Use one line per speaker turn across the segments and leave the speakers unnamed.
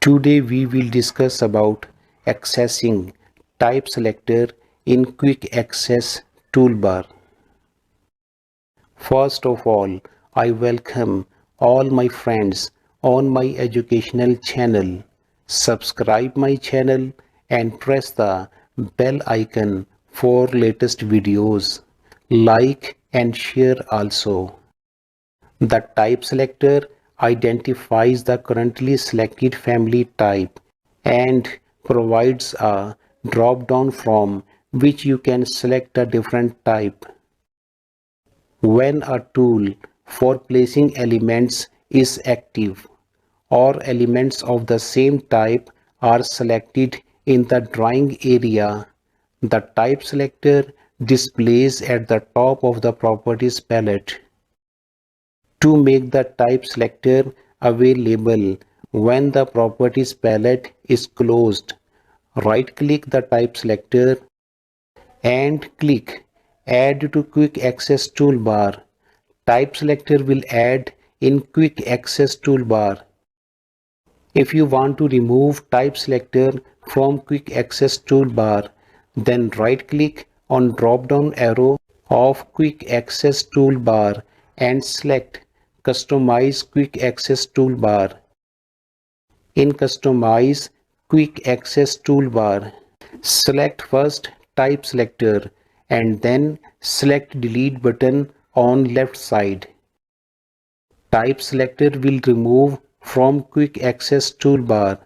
Today we will discuss about accessing type selector in quick access toolbar. First of all, I welcome all my friends on my educational channel. Subscribe my channel and press the bell icon for latest videos. Like and share also. The type selector identifies the currently selected family type and provides a drop-down from which you can select a different type. When a tool for placing elements is active or elements of the same type are selected in the drawing area, the type selector displays at the top of the properties palette. To make the type selector available when the properties palette is closed, right-click the type selector and click Add to Quick Access Toolbar. Type selector will add in Quick Access Toolbar. If you want to remove type selector from Quick Access Toolbar, then right-click on drop-down arrow of Quick Access Toolbar and select Customize Quick Access Toolbar. In Customize Quick Access Toolbar, select first Type Selector and then select Delete button on left side. Type Selector will remove from Quick Access Toolbar.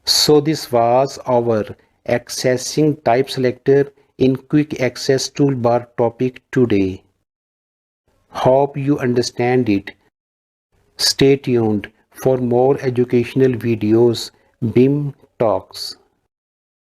So this was our accessing Type Selector in Quick Access Toolbar topic today. Hope you understand it. Stay tuned for more educational videos. BIM Talks.